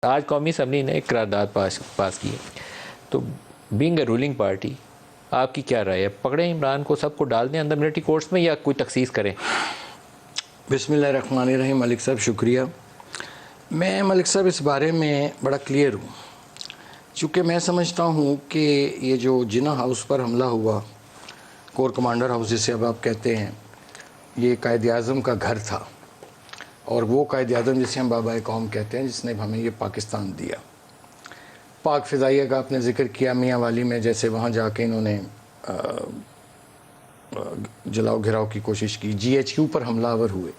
آج قومی اسمبلی نے ایک قرارداد پاس کی ہے، تو بینگ اے رولنگ پارٹی آپ کی کیا رائے ہے؟ پکڑیں عمران کو، سب کو ڈال دیں اندر ملٹری کورٹس میں، یا کوئی تخصیص کریں؟ بسم اللہ الرحمن الرحیم۔ ملک صاحب شکریہ۔ میں ملک صاحب اس بارے میں بڑا کلیئر ہوں، چونکہ میں سمجھتا ہوں کہ یہ جو جناح ہاؤس پر حملہ ہوا، کور کمانڈر ہاؤس جسے اب آپ کہتے ہیں، یہ قائد اعظم کا گھر تھا، اور وہ قائد اعظم جسے ہم بابا قوم کہتے ہیں، جس نے ہمیں یہ پاکستان دیا۔ پاک فضائیہ کا آپ نے ذکر کیا، میاں والی میں جیسے وہاں جا کے انہوں نے جلاؤ گھراؤ کی کوشش کی، جی ایچ کیو پر حملہ آور ہوئے،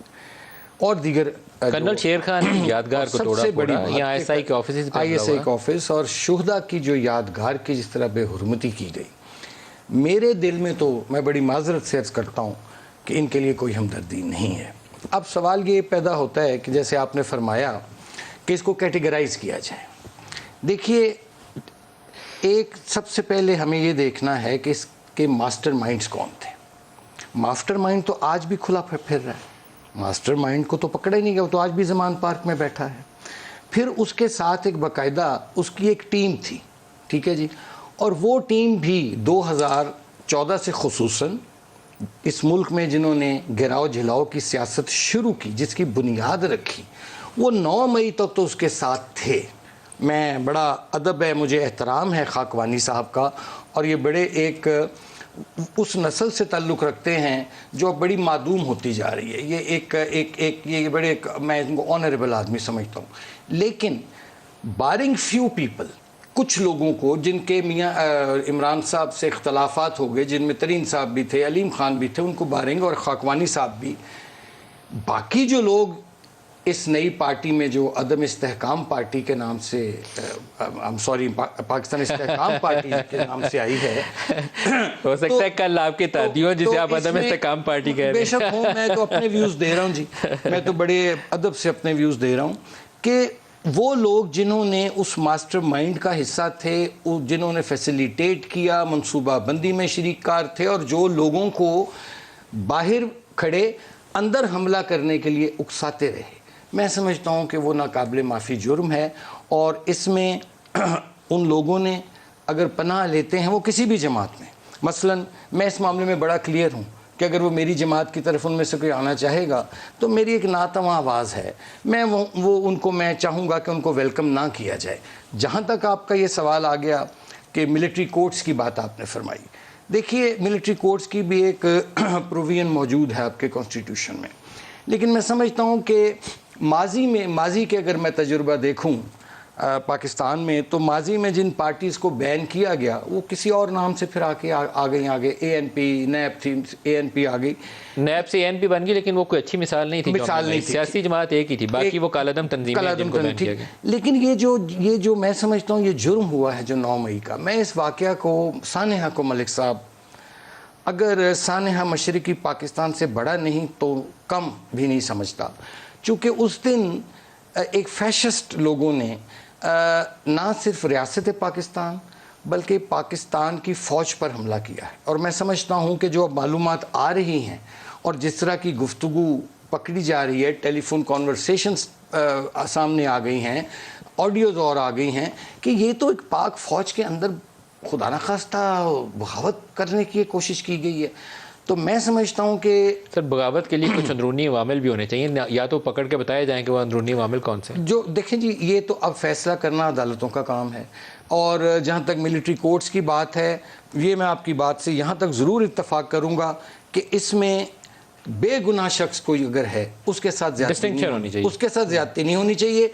اور دیگر کرنل شیر خان کی یادگار کو توڑا پھوڑا، یا آئی ایس آئی کے آفیسز پہ آئی ایس آئی کا آفس اور شہداء کی جو یادگار کی جس طرح بے حرمتی کی گئی، میرے دل میں تو میں بڑی معذرت سے عرض کرتا ہوں کہ ان کے لیے کوئی ہمدردی نہیں ہے۔ اب سوال یہ پیدا ہوتا ہے کہ جیسے آپ نے فرمایا کہ اس کو کیٹیگرائز کیا جائے۔ دیکھیے، ایک سب سے پہلے ہمیں یہ دیکھنا ہے کہ اس کے ماسٹر مائنڈز کون تھے۔ ماسٹر مائنڈ تو آج بھی کھلا پھر رہا ہے، ماسٹر مائنڈ کو تو پکڑا ہی نہیں گیا، وہ تو آج بھی زمان پارک میں بیٹھا ہے۔ پھر اس کے ساتھ ایک باقاعدہ اس کی ایک ٹیم تھی، ٹھیک ہے جی، اور وہ ٹیم بھی 2014 سے خصوصاً اس ملک میں جنہوں نے گراؤ جھلاؤ کی سیاست شروع کی، جس کی بنیاد رکھی، وہ 9 مئی تک تو اس کے ساتھ تھے۔ میں بڑا ادب ہے، مجھے احترام ہے خاکوانی صاحب کا، اور یہ بڑے ایک اس نسل سے تعلق رکھتے ہیں جو بڑی معدوم ہوتی جا رہی ہے۔ یہ بڑے میں ان کو آنریبل آدمی سمجھتا ہوں، لیکن بارنگ فیو پیپل، کچھ لوگوں کو جن کے میاں عمران صاحب سے اختلافات ہو گئے، جن میں ترین صاحب بھی تھے، علیم خان بھی تھے، ان کو بارنگ، اور خاکوانی صاحب بھی، باقی جو لوگ اس نئی پارٹی میں جو عدم استحکام پارٹی کے نام سے پاکستان استحکام پارٹی کے نام سے آئی ہے، ہو سکتا ہے کل آپ کے تعدیوں جسے آپ عدم استحکام پارٹی کہہ رہے ہیں۔ بے شک ہوں، میں تو اپنے ویوز دے رہا ہوں جی، میں تو بڑے ادب سے اپنے ویوز دے رہا ہوں کہ وہ لوگ جنہوں نے اس ماسٹر مائنڈ کا حصہ تھے، جنہوں نے فیسیلیٹیٹ کیا، منصوبہ بندی میں شریک کار تھے، اور جو لوگوں کو باہر کھڑے اندر حملہ کرنے کے لیے اکساتے رہے، میں سمجھتا ہوں کہ وہ ناقابل معافی جرم ہے۔ اور اس میں ان لوگوں نے اگر پناہ لیتے ہیں وہ کسی بھی جماعت میں، مثلا میں اس معاملے میں بڑا کلیئر ہوں کہ اگر وہ میری جماعت کی طرف ان میں سے کوئی آنا چاہے گا تو میری ایک ناتواں آواز ہے، میں ان کو میں چاہوں گا کہ ان کو ویلکم نہ کیا جائے۔ جہاں تک آپ کا یہ سوال آ گیا کہ ملٹری کورٹس کی بات آپ نے فرمائی، دیکھیے ملٹری کورٹس کی بھی ایک پروویژن موجود ہے آپ کے کانسٹیٹیوشن میں، لیکن میں سمجھتا ہوں کہ ماضی کے اگر میں تجربہ دیکھوں پاکستان میں، تو ماضی میں جن پارٹیز کو بین کیا گیا وہ کسی اور نام سے پھر آ گئی آگے، اے این پی، نیب تھی، اے این پی آ گئی، نیب سے اے این پی بن گئی، لیکن وہ کوئی اچھی مثال نہیں تھی، سیاسی جماعت ایک ہی تھی، باقی وہ کالعدم تنظیمیں جن کو بین کیا گیا۔ لیکن یہ جو میں سمجھتا ہوں یہ جرم ہوا ہے جو 9 مئی کا، میں اس واقعہ کو، سانحہ کو، ملک صاحب، اگر سانحہ مشرقی پاکستان سے بڑا نہیں تو کم بھی نہیں سمجھتا، چونکہ اس دن ایک فیشسٹ لوگوں نے نہ صرف ریاست پاکستان بلکہ پاکستان کی فوج پر حملہ کیا ہے، اور میں سمجھتا ہوں کہ جو اب معلومات آ رہی ہیں اور جس طرح کی گفتگو پکڑی جا رہی ہے، ٹیلی فون کانورسیشنز سامنے آ گئی ہیں، آڈیوز اور آ گئی ہیں، کہ یہ تو ایک پاک فوج کے اندر خدا نخواستہ بغاوت کرنے کی کوشش کی گئی ہے۔ تو میں سمجھتا ہوں کہ سر بغاوت کے لیے کچھ اندرونی عوامل بھی ہونے چاہیے، یا تو پکڑ کے بتائے جائیں کہ وہ اندرونی عوامل کون سے ہیں۔ جو دیکھیں جی، یہ تو اب فیصلہ کرنا عدالتوں کا کام ہے، اور جہاں تک ملٹری کورٹس کی بات ہے، یہ میں آپ کی بات سے یہاں تک ضرور اتفاق کروں گا کہ اس میں بے گناہ شخص کوئی اگر ہے اس کے ساتھ زیادتی نہیں ہونی چاہیے۔